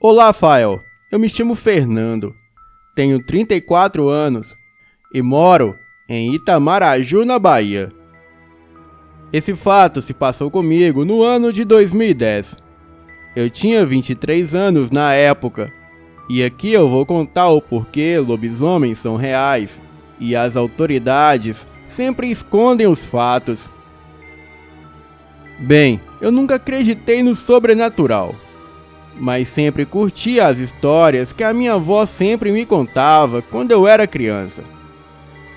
Olá, Fael. Eu me chamo Fernando, tenho 34 anos e moro em Itamaraju, na Bahia. Esse fato se passou comigo no ano de 2010. Eu tinha 23 anos na época, e aqui eu vou contar o porquê lobisomens são reais e as autoridades sempre escondem os fatos. Bem, eu nunca acreditei no sobrenatural, mas sempre curti as histórias que a minha avó sempre me contava quando eu era criança.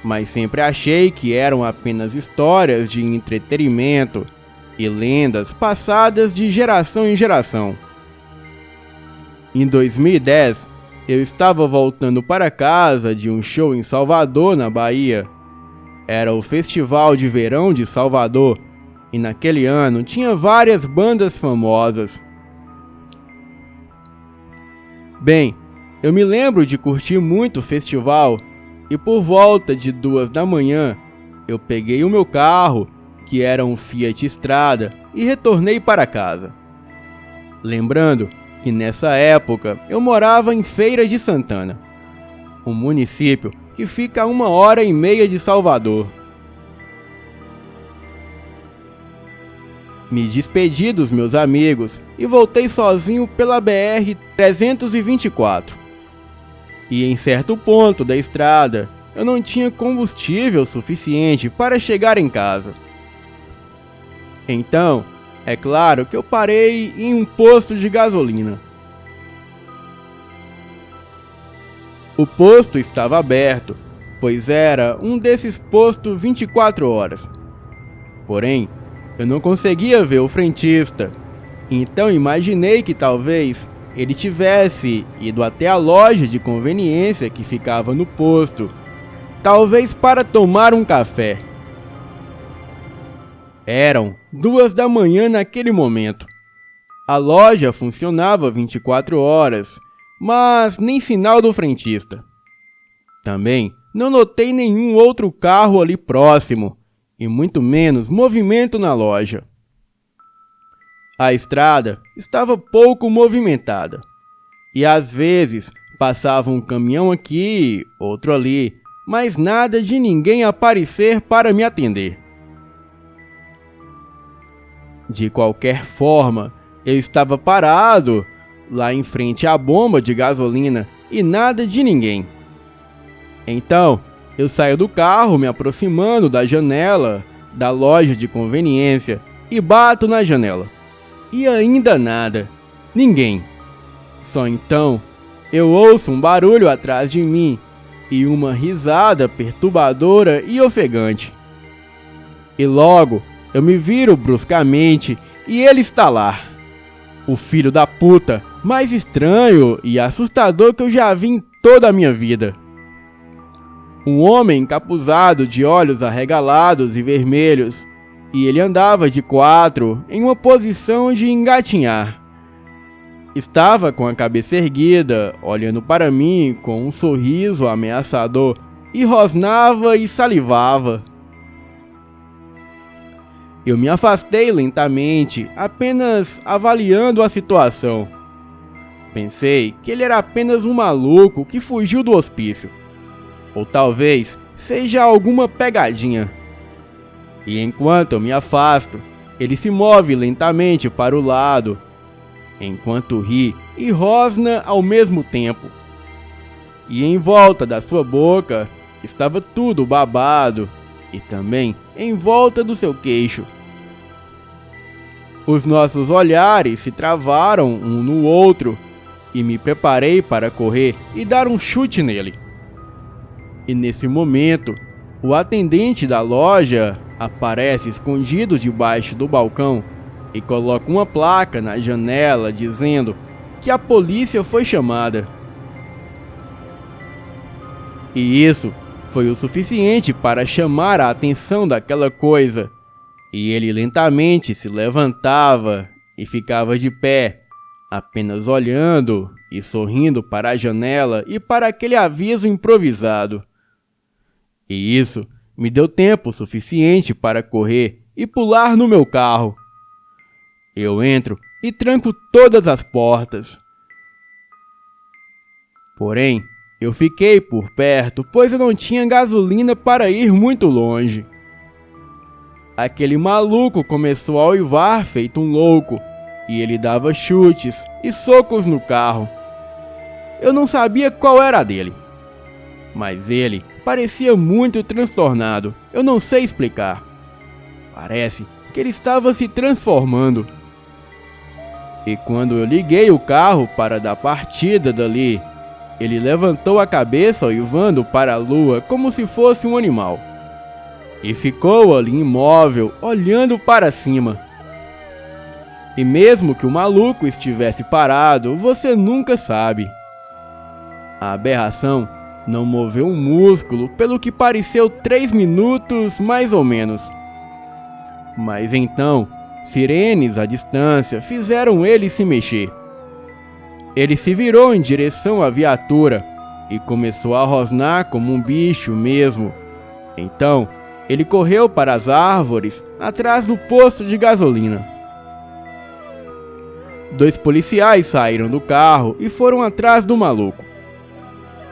Mas sempre achei que eram apenas histórias de entretenimento e lendas passadas de geração em geração. Em 2010, eu estava voltando para casa de um show em Salvador, na Bahia. Era o Festival de Verão de Salvador, e naquele ano tinha várias bandas famosas. Bem, eu me lembro de curtir muito o festival, e por volta de 2 da manhã, eu peguei o meu carro, que era um Fiat Strada, e retornei para casa. Lembrando que nessa época eu morava em Feira de Santana, um município que fica a 1h30 de Salvador. Me despedi dos meus amigos e voltei sozinho pela BR-324. E em certo ponto da estrada, eu não tinha combustível suficiente para chegar em casa. Então, é claro que eu parei em um posto de gasolina. O posto estava aberto, pois era um desses postos 24 horas. Porém, eu não conseguia ver o frentista, então imaginei que talvez ele tivesse ido até a loja de conveniência que ficava no posto, talvez para tomar um café. Eram 2 da manhã naquele momento. A loja funcionava 24 horas, mas nem sinal do frentista. Também não notei nenhum outro carro ali próximo, e muito menos movimento na loja. A estrada estava pouco movimentada, e às vezes passava um caminhão aqui, outro ali, mas nada de ninguém aparecer para me atender. De qualquer forma, eu estava parado lá em frente à bomba de gasolina e nada de ninguém. Então, eu saio do carro me aproximando da janela da loja de conveniência e bato na janela. E ainda nada, ninguém. Só então eu ouço um barulho atrás de mim e uma risada perturbadora e ofegante. E logo eu me viro bruscamente e ele está lá. O filho da puta mais estranho e assustador que eu já vi em toda a minha vida. Um homem encapuzado de olhos arregalados e vermelhos, e ele andava de 4 em uma posição de engatinhar. Estava com a cabeça erguida, olhando para mim com um sorriso ameaçador, e rosnava e salivava. Eu me afastei lentamente, apenas avaliando a situação. Pensei que ele era apenas um maluco que fugiu do hospício. Ou talvez seja alguma pegadinha. E enquanto eu me afasto, ele se move lentamente para o lado, enquanto ri e rosna ao mesmo tempo. E em volta da sua boca estava tudo babado, e também em volta do seu queixo. Os nossos olhares se travaram um no outro, e me preparei para correr e dar um chute nele. E nesse momento, o atendente da loja aparece escondido debaixo do balcão e coloca uma placa na janela dizendo que a polícia foi chamada. E isso foi o suficiente para chamar a atenção daquela coisa, e ele lentamente se levantava e ficava de pé, apenas olhando e sorrindo para a janela e para aquele aviso improvisado. E isso me deu tempo suficiente para correr e pular no meu carro. Eu entro e tranco todas as portas. Porém, eu fiquei por perto, pois eu não tinha gasolina para ir muito longe. Aquele maluco começou a uivar feito um louco, e ele dava chutes e socos no carro. Eu não sabia qual era a dele, mas ele parecia muito transtornado. Eu não sei explicar. Parece que ele estava se transformando. E quando eu liguei o carro para dar partida dali, ele levantou a cabeça uivando para a lua como se fosse um animal. E ficou ali imóvel, olhando para cima. E mesmo que o maluco estivesse parado, você nunca sabe. A aberração não moveu um músculo, pelo que pareceu 3 minutos mais ou menos. Mas então, sirenes à distância fizeram ele se mexer. Ele se virou em direção à viatura e começou a rosnar como um bicho mesmo. Então, ele correu para as árvores atrás do posto de gasolina. 2 policiais saíram do carro e foram atrás do maluco.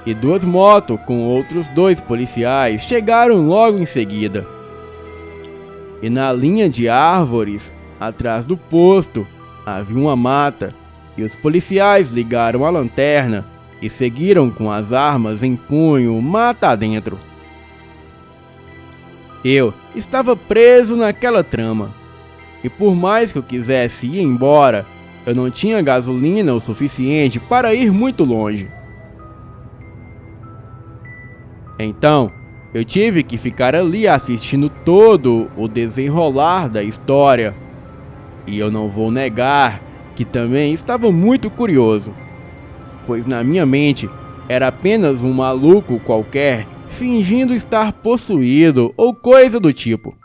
E 2 motos com outros 2 policiais chegaram logo em seguida. E na linha de árvores, atrás do posto, havia uma mata, e os policiais ligaram a lanterna e seguiram com as armas em punho mata adentro. Eu estava preso naquela trama, e por mais que eu quisesse ir embora, eu não tinha gasolina o suficiente para ir muito longe. Então, eu tive que ficar ali assistindo todo o desenrolar da história. E eu não vou negar que também estava muito curioso, pois na minha mente era apenas um maluco qualquer fingindo estar possuído ou coisa do tipo.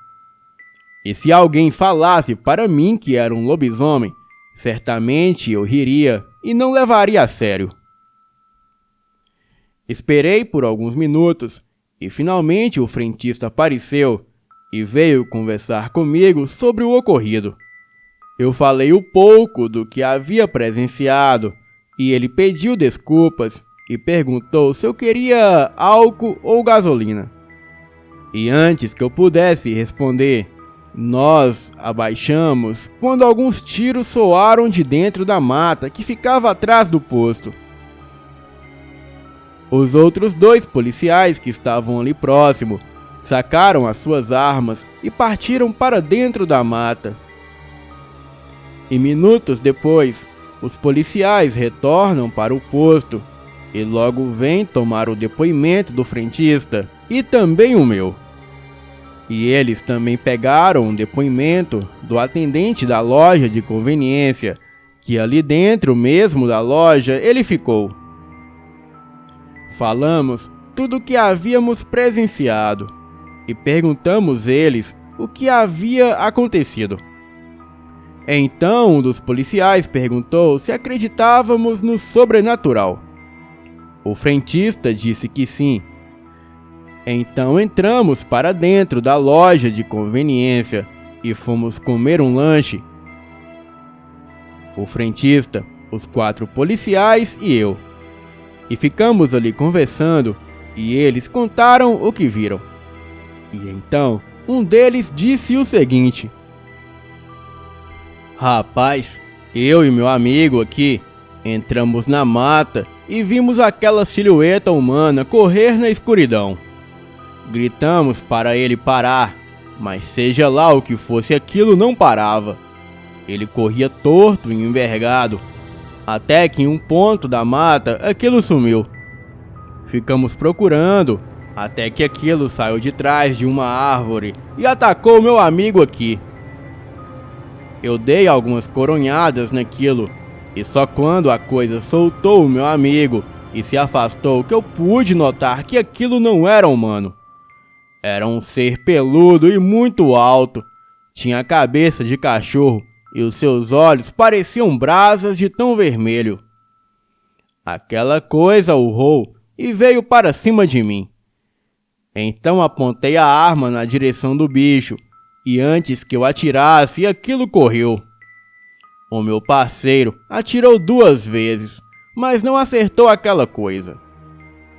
E se alguém falasse para mim que era um lobisomem, certamente eu riria e não levaria a sério. Esperei por alguns minutos e finalmente o frentista apareceu e veio conversar comigo sobre o ocorrido. Eu falei um pouco do que havia presenciado e ele pediu desculpas e perguntou se eu queria álcool ou gasolina. E antes que eu pudesse responder, nós abaixamos quando alguns tiros soaram de dentro da mata que ficava atrás do posto. Os outros 2 policiais que estavam ali próximo sacaram as suas armas e partiram para dentro da mata. E minutos depois, os policiais retornam para o posto e logo vêm tomar o depoimento do frentista e também o meu. E eles também pegaram o depoimento do atendente da loja de conveniência, que ali dentro mesmo da loja ele ficou. Falamos tudo o que havíamos presenciado e perguntamos eles o que havia acontecido. Então um dos policiais perguntou se acreditávamos no sobrenatural. O frentista disse que sim. Então entramos para dentro da loja de conveniência e fomos comer um lanche. O frentista, os 4 policiais e eu. E ficamos ali conversando e eles contaram o que viram. E então um deles disse o seguinte: rapaz, eu e meu amigo aqui entramos na mata e vimos aquela silhueta humana correr na escuridão. Gritamos para ele parar, mas seja lá o que fosse aquilo, não parava. Ele corria torto e envergado, até que em um ponto da mata aquilo sumiu. Ficamos procurando, até que aquilo saiu de trás de uma árvore e atacou meu amigo aqui. Eu dei algumas coronhadas naquilo, e só quando a coisa soltou o meu amigo e se afastou que eu pude notar que aquilo não era humano. Era um ser peludo e muito alto, tinha a cabeça de cachorro e os seus olhos pareciam brasas de tão vermelho. Aquela coisa urrou e veio para cima de mim. Então apontei a arma na direção do bicho, e antes que eu atirasse, aquilo correu. O meu parceiro atirou 2 vezes, mas não acertou aquela coisa.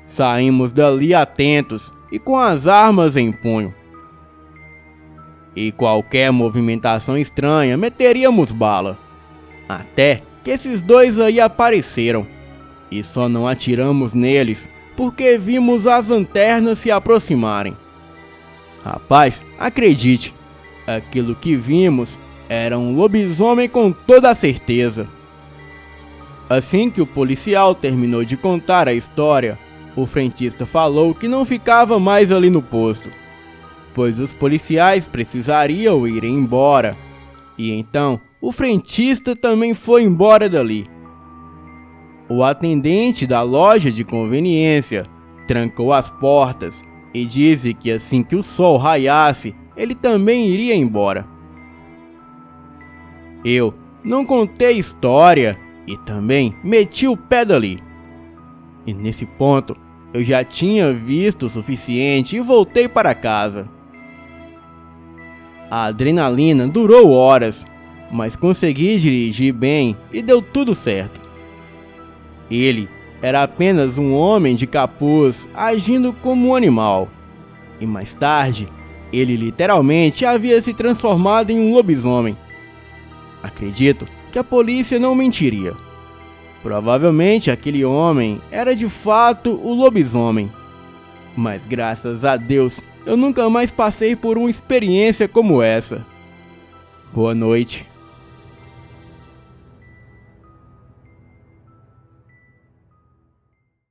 Saímos dali atentos e com as armas em punho. E qualquer movimentação estranha meteríamos bala. Até que esses dois aí apareceram. E só não atiramos neles porque vimos as lanternas se aproximarem. Rapaz, acredite, aquilo que vimos era um lobisomem com toda a certeza. Assim que o policial terminou de contar a história, o frentista falou que não ficava mais ali no posto, pois os policiais precisariam ir embora. E então, o frentista também foi embora dali. O atendente da loja de conveniência trancou as portas e disse que assim que o sol raiasse, ele também iria embora. Eu não contei história e também meti o pé dali. E nesse ponto, eu já tinha visto o suficiente e voltei para casa. A adrenalina durou horas, mas consegui dirigir bem e deu tudo certo. Ele era apenas um homem de capuz agindo como um animal. E mais tarde, ele literalmente havia se transformado em um lobisomem. Acredito que a polícia não mentiria. Provavelmente aquele homem era de fato o lobisomem. Mas graças a Deus, eu nunca mais passei por uma experiência como essa. Boa noite.